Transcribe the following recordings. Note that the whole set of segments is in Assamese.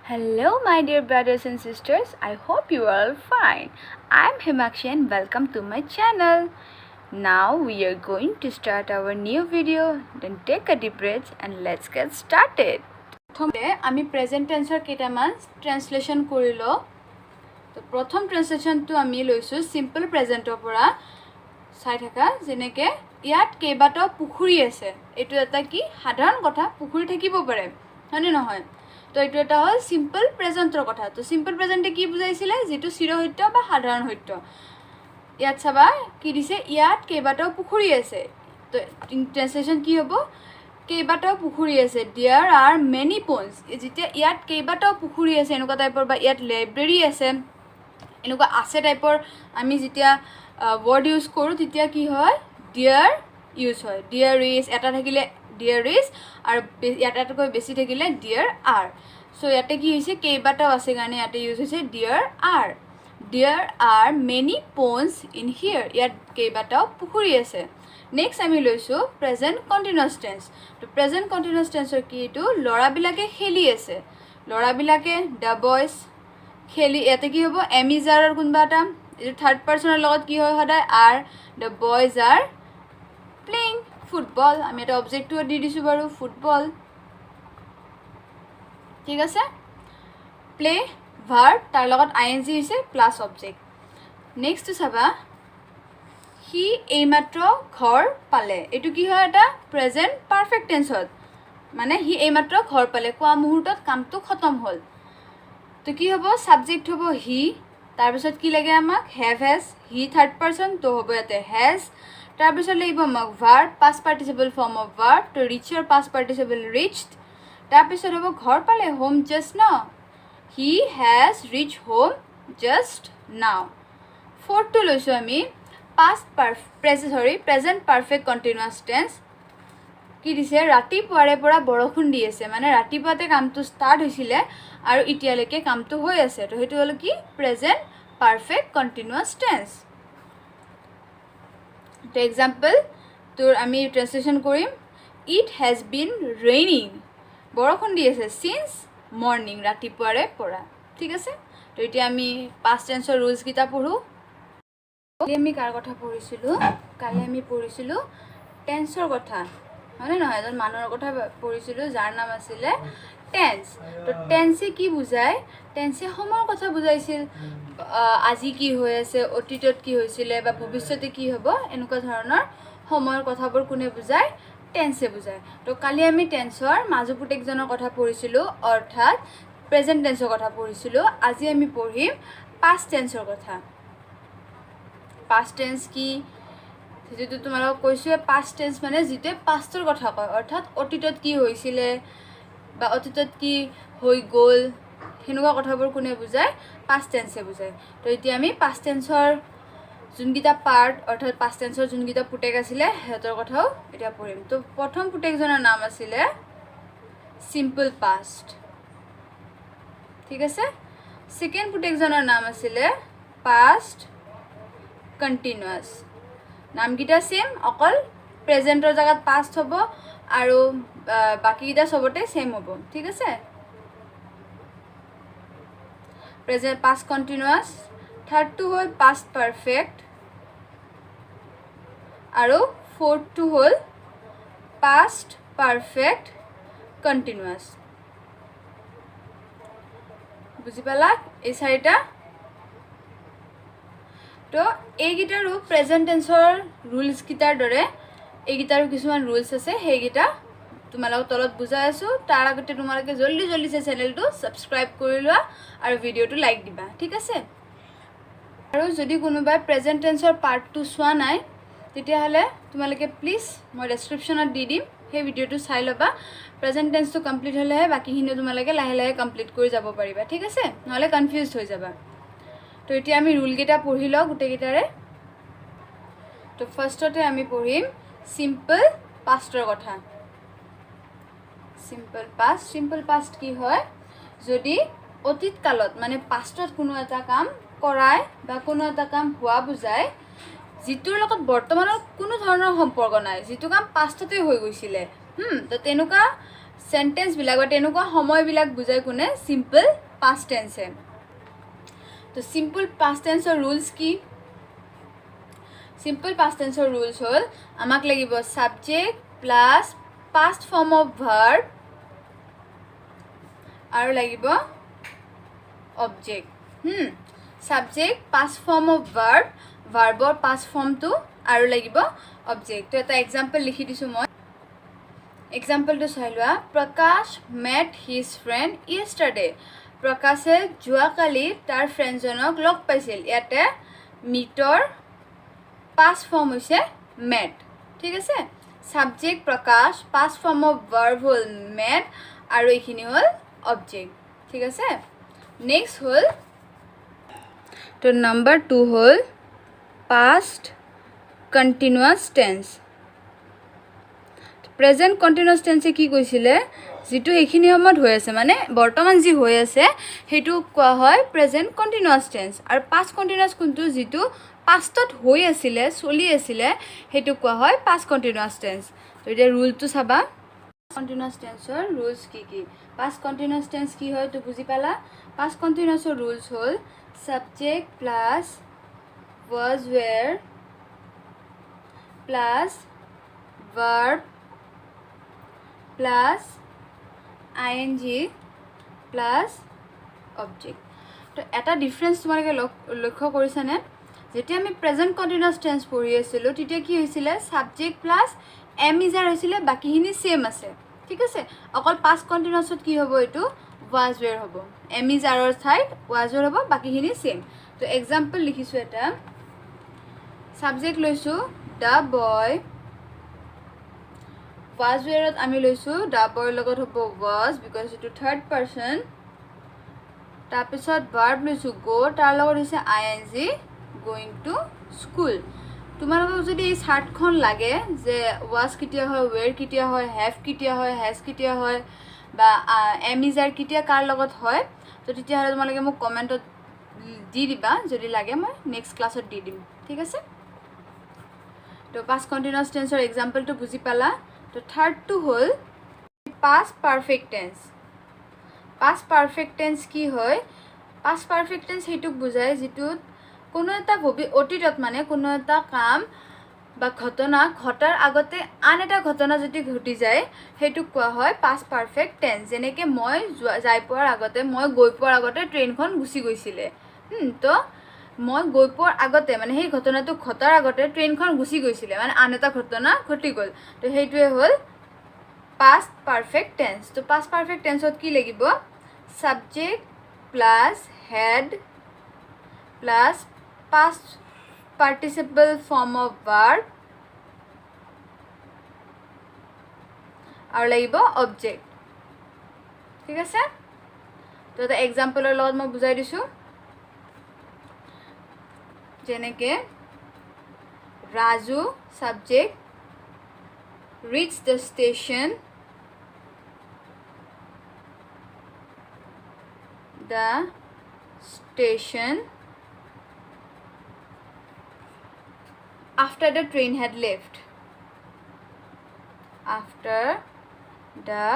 Hello, my dear brothers and sisters. I hope you are all fine. I am Himakshi and welcome to my channel. Now we are going to start our new video. Then take a deep breath and let's get started. আমি প্ৰেজেন্ট টেন্সৰ কেইটামান ট্ৰান্সলেচন কৰিলো তো প্ৰথম ট্ৰান্সলেচনটো আমি লৈছো সিম্পল প্ৰেজেন্টৰ পৰা চাই থাকা যেনেকে ইয়াত কেইবাটাও পুখুৰী আছে এটো এটা কি সাধাৰণ কথা পুখুৰী থাকিব পাৰে হয়নে নহয় তো এটো এটা হল সিম্পল প্ৰেজেন্টৰ কথা তো সিম্পল প্ৰেজেন্টে কি বুজাইছিলে যেটো চিৰসত্য বা সাধাৰণ সত্য ইয়াত চাবা কি দিছে ইয়াত কেইবাটাও পুখুৰী আছে তো ট্ৰান্সলেচন কি হ'ব কেইবাটাও পুখুৰী আছে দেয়াৰ আৰ মেনি পন্ডস যেতিয়া ইয়াত কেইবাটাও পুখুৰী আছে এনেকুৱা টাইপৰ বা ইয়াত লাইব্ৰেৰী আছে এনেকুৱা আছে টাইপৰ আমি যেতিয়া ওয়াৰ্ড ইউজ কৰো তেতিয়া কি হয় দেয়াৰ ইউজ হয় দেয়াৰ ইজ এটা থাকিলে দেয়াৰ ইজ আৰু এটাতকৈ বেছি থাকিলে দেয়াৰ আৰ সো ইয়াতে কি হৈছে কেইবাটাও আছে কাৰণে ইয়াতে ইউজ হৈছে there are there are many ponds in here ইয়াত কেইবাটাও পুখুৰী আছে নেক্সট আমি লৈছো প্ৰেজেন্ট কন্টিনিউয়াস টেন্স তো প্ৰেজেন্ট কন্টিনিউয়াস টেন্সৰ কি এটো লৰা বিলাকে খেলি আছে লৰা বিলাকে দা বয়জ খেলি ইয়াতে কি হ'ব এম ইজ আৰৰ কোনবাটা এটো থাৰ্ড পাৰসনৰ লগত কি হয় সদায় আৰ দা বয়জ আৰ প্লেইং ফুটবল আমি এটা অবজেক্টটো দি দিছো বাৰু ফুটবল ঠিক আছে প্লে verb তাৰ লগত ing হৈছে প্লাস অবজেক্ট নেক্সট চাবা হি এইমাত্ৰ ঘৰ পালে এটো কি হয় এটা প্ৰেজেন্ট পাৰফেক্ট টেন্সত মানে হি এইমাত্ৰ ঘৰ পালে কোৱা মুহূৰ্তত কামটো খতম হল তো কি হ'ব সাবজেক্ট হ'ব হি তাৰ পিছত কি লাগে আমাক have has he third person তো হ'ব ইয়াতে has তাৰ পিছত লাগিব আমাক verb past participle form of verb তো reacher past participle reached তাৰ পিছত হ'ব ঘৰ পালে home just now he has reached home just now fourth to loiso ami present perfect continuous tense ki dise rati pore pora borokhun di ase mane rati pate kam to start hoisile aru itialeke kam to hoi ase to hetu holo ki present perfect continuous tense to example to ami translation korim it has been raining borokhun di ase since morning ৰাতিপুৱাৰে পৰা ঠিক আছে তো এতিয়া আমি পাস্ট টেন্সৰ ৰুলস কিটা পঢ়ো আমি কাৰ কথা পঢ়িছিলো কালি আমি পঢ়িছিলো টেন্সৰ কথা মানে নহয় এজন মানুহৰ কথা পঢ়িছিলো যাৰ নাম আছিল টেন্স তো টেন্সে কি বুজায় টেন্সে সময়ৰ কথা বুজাইছিল আজি কি হৈ আছে অতীতত কি হৈছিল বা ভৱিষ্যতে কি হ'ব এনেকুৱা ধৰণৰ সময়ৰ কথাবোৰ কোনে বুজায় টেন্সে বুজায় তো কালি আমি টেন্সৰ মাজুপুটেকজনৰ কথা পঢ়িছিলো অৰ্থাৎ প্ৰেজেন্ট টেন্সৰ কথা পঢ়িছিলো আজি আমি পঢ়িম পাস্ট টেন্সৰ কথা পাস্ট টেন্স কি যেটো তোমালোক কৈছো পাস্ট টেন্স মানে যেতে পাস্টৰ কথা কয় অৰ্থাৎ অতীতত কি হৈছিল বা অতীতত কি হৈ গল হেনুৱা কথাবোৰ কোনে বুজায় পাস্ট টেন্সে বুজায় তো এতিয়া আমি পাস্ট টেন্সৰ যোনগিটা পাৰ্ট অৰ্থাৎ পাস্ট টেন্সৰ যোনগিটা পুটেক আছিলে হেতৰ কথাও এটা পঢ়িম তো প্ৰথম পুটেকজনৰ নাম আছিলে সিম্পল পাস্ট ঠিক আছে সেকেন্ড পুটেকজনৰ নাম আছিলে পাস্ট কন্টিনিউয়াস নামগিটা সেম অকল প্ৰেজেন্টৰ জাগাত পাস্ট হ'ব আৰু বাকিটা সবতে সেম হ'ব ঠিক আছে প্ৰেজেন্ট পাস্ট কন্টিনিউয়াস থাৰ্ড টু হল পাস্ট পাৰফেক্ট আৰু ফোৰ্থ টু হল পাস্ট পাৰফেক্ট কন্টিনিউয়াস বুজি পালা এই চাৰিটা তো এইগিটাৰো প্ৰেজেন্ট টেন্সৰ ৰুলস কিটাৰ দৰে এইগিটাৰো কিছুমান ৰুলস আছে সেইগিটা তোমালোক তলত বুজাই আছো তাৰ আগতে তোমালোকে জলদি জলদি চেনেলটো সাবস্ক্ৰাইব কৰি লোৱা আৰু ভিডিওটো লাইক দিবা ঠিক আছে আৰু যদি কোনোবাই প্ৰেজেন্ট টেন্সৰ পাৰ্ট 2 চোৱা নাই তেতিয়া হলে তোমালোকে প্লিজ মই ডেসক্ৰিপচনত দি দিম সেই ভিডিওটো চাই লবা প্ৰেজেন্ট টেন্সটো কমপ্লিট হলে বাকিখিনি তোমালোকে লাহে লাহে কমপ্লিট কৰি যাব পাৰিবা ঠিক আছে নহলে কনফিউজড হৈ যাবা তো এতিয়া আমি ৰুল কেটা পঢ়ি লও গুটে গিটাৰে তো ফাৰ্ষ্টতে আমি পঢ়িম সিম্পল পাস্টৰ কথা সিম্পল পাস্ট কি হয় যদি অতীত কালত মানে পাস্টত কোনো এটা কাম কৰায় বা কোনো এটা কাম হোৱা বুজায় যিটোৰ লগত বৰ্তমানৰ কোনো ধৰণৰ সম্পৰ্ক নাই যিটো কাম পাস্টতে হৈ গৈছিল তো তেনেকুৱা সেন্টেন্সবিলাক বা তেনেকুৱা সময়বিলাক বুজাই কোনে সিম্পল পাষ্ট টেন্সে তো সিম্পল পাষ্ট টেন্সৰ ৰুলছ কি সিম্পল পাষ্ট টেন্সৰ ৰুলছ হ'ল আমাক লাগিব subject plus past form of verb আৰু লাগিব object subject past form of verb ভাৰ্বৰ পাষ্ট ফৰ্মটো আৰু লাগিব অবজেক্ট তো এটা এক্সাম্পল লিখি দিছোঁ মই এক্সাম্পলটো চাই লোৱা প্ৰকাশ মেট হিজ ফ্ৰেণ্ড ইয়েষ্টাৰডে প্ৰকাশে যোৱাকালি তাৰ ফ্ৰেণ্ডজনক লগ পাইছিল ইয়াতে মিটৰ পাষ্ট ফৰ্ম হৈছে মেট ঠিক আছে সাবজেক্ট প্ৰকাশ পাষ্ট ফৰ্ম অফ ভাৰ্ব হ'ল মেট আৰু এইখিনি হ'ল অবজেক্ট ঠিক আছে নেক্সট হ'ল তো নাম্বাৰ 2 হ'ল past continuous tense present continuous tense কি কৈছিলে যেটো এইখিনি সময়ত হৈ আছে মানে বৰ্তমান যি হৈ আছে হেতু কোৱা হয় present continuous tense আৰু past continuous কোনটো যেটো পাষ্টত হৈ আছিল চলি আছিল হেতু কোৱা হয় past continuous tense তো এটা ৰুলটো চাবা continuous tenseৰ ৰুলছ কি কি past continuous tense কি হয় তো বুজি পালা past continuousৰ ৰুলছ হ'ল subject plus was were plus verb plus ing plus object তো এটা ডিফারেন্স তোমালোকে লক্ষ্য কৰিছানে যেতিয়া আমি প্ৰেজেন্ট কন্টিনিউয়াস টেন্স পঢ়ি আছিলো তেতিয়া কি হৈছিল সাবজেক্ট প্লাস এম ইজ আর হৈছিল বাকিখিনি সেম আছে ঠিক আছে অকল পাস্ট কন্টিনিউয়াসত কি হ'ব এটো was were হ'ব এম ইজ আৰৰ ঠাইত was were হ'ব বাকিখিনি সেম তো এক্সাম্পল লিখিছো এটা সাবজেক্ট লৈছো the boy was where আমি লৈছো the boy লগত হ'ব was because it is third person তাৰ পিছত verb লৈছো go তাৰ লগত হৈছে ing going to school তোমালোকক যদি এই চাৰ্টখন লাগে যে was কিতিয়া হয় where কিতিয়া হয় have কিতিয়া হয় has কিতিয়া হয় বা am is are কিতিয়া কাৰ লগত হয় তো তেতিয়া হলে তোমালোকে মোক কমেন্টত দি দিবা যদি লাগে মই নেক্সট ক্লাছত দি দিম ঠিক আছে তো past continuous tense or example to বুজি পালা তো third to hall past perfect tense past perfect tense কি হয় past perfect tense হেতুক বুজায় যেটো কোনো এটা অতীতত মানে কোনো এটা কাম বা ঘটনা ঘটাৰ আগতে আন এটা ঘটনা যদি ঘটি যায় হেতুক কোৱা হয় past perfect tense যেনেকে মই যাই পোৱাৰ আগতে মই গৈ পোৱাৰ আগতে ট্ৰেইনখন গুছি গৈছিলে তো মই গৈ পোৱাৰ আগতে মানে সেই ঘটনাটো ঘটাৰ আগতে ট্ৰেইনখন গুছি গৈছিলে মানে আন এটা ঘটনা ঘটি গল তো হেইটোৱে হল past perfect tense তো past perfect tense ত কি লাগিব subject plus had plus past participle form of verb আৰু লাগিব object ঠিক আছে তো এটা এক্সাম্পলৰ লগত মই বুজাই দিছো যেনেকে Raju subject reached the station after the train had left after the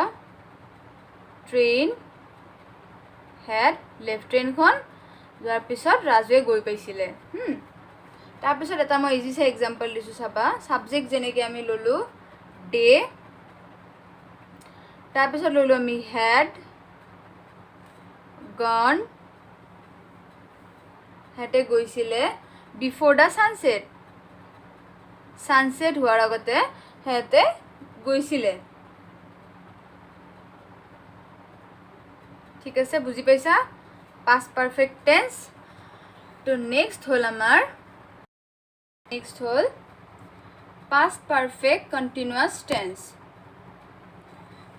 train had left ট্ৰেইনখন যোৱাৰ পিছত ৰাজুৱে গৈ পাইছিলে তাৰ পিছত এটা মই ইজি সে এক্সাম্পল দিছো চাবা সাবজেক্ট যেনেকে আমি ললো ডে তাৰ পিছত ললো আমি had gone হেতে গৈছিলে before the sunset হোৱাৰ আগতে হেতে গৈছিলে ঠিক আছে বুজি পাইছা past perfect tense তো নেক্সট হল আমাৰ next হল past perfect continuous tense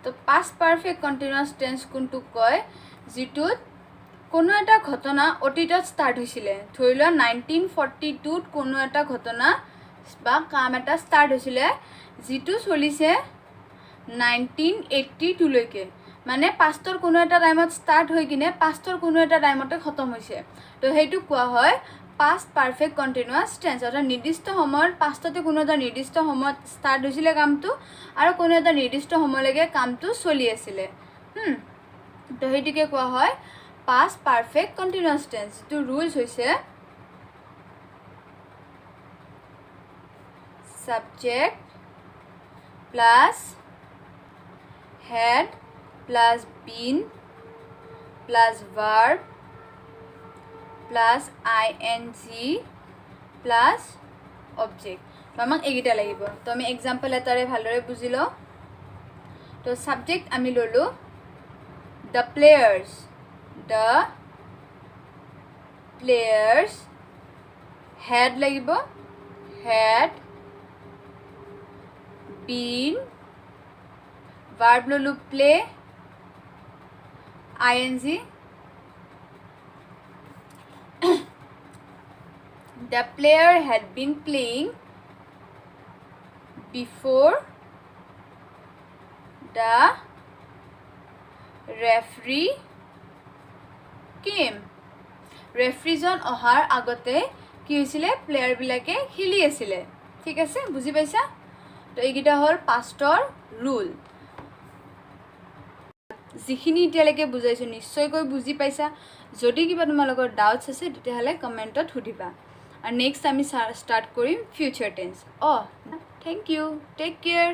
তো past perfect continuous tense কোনটো কয় যেটোত কোনো এটা ঘটনা অতীতত স্টার্ট হৈছিলে ধৰিলা 1942 ত কোনো এটা ঘটনা বা কাম এটা স্টাৰ্ট হৈছিলে যেটো চলিছে 1982 লৈকে মানে পাষ্টৰ কোনো এটা টাইমত স্টাৰ্ট হৈ কিনে পাষ্টৰ কোনো এটা টাইমতে খতম হৈছে তো হেইটো কোৱা হয় past perfect continuous tense অৰ্থাৎ নিৰ্দিষ্ট সময়ত পাষ্টতে কোনো এটা নিৰ্দিষ্ট সময়ত ষ্টাৰ্ট হৈছিলে কামটো আৰু কোনো এটা নিৰ্দিষ্ট সময়লৈকে কামটো চলি আছিলে তো সেইটোকে কোৱা হয় past perfect continuous tense তো ৰুলছ হৈছে subject plus had plus been plus verb plus ing plus object তো আমাক এইকেইটা লাগিব তো আমি এক্সাম্পল এটাৰে ভালদৰে বুজি লওঁ তো সাবজেক্ট আমি ললো the players had লাগিব had been verb lolu play ing the player had been playing before the referee came refereeজন অহাৰ আগতে কি হৈছিলে প্লেয়াৰ বিলাকে খেলি আছিল ঠিক আছে বুজি পাইছা তো এইগিটা হল পাষ্টৰ ৰুল যিখিনি এতিয়ালৈকে বুজাইছো নিশ্চয়কৈ বুজি পাইছা যদি কিবা তোমালোকৰ ডাউটছ আছে তেতিয়াহলে কমেন্টত সুধিবা আৰু নেক্সট আমি স্টাৰ্ট কৰিম future tense thank you take care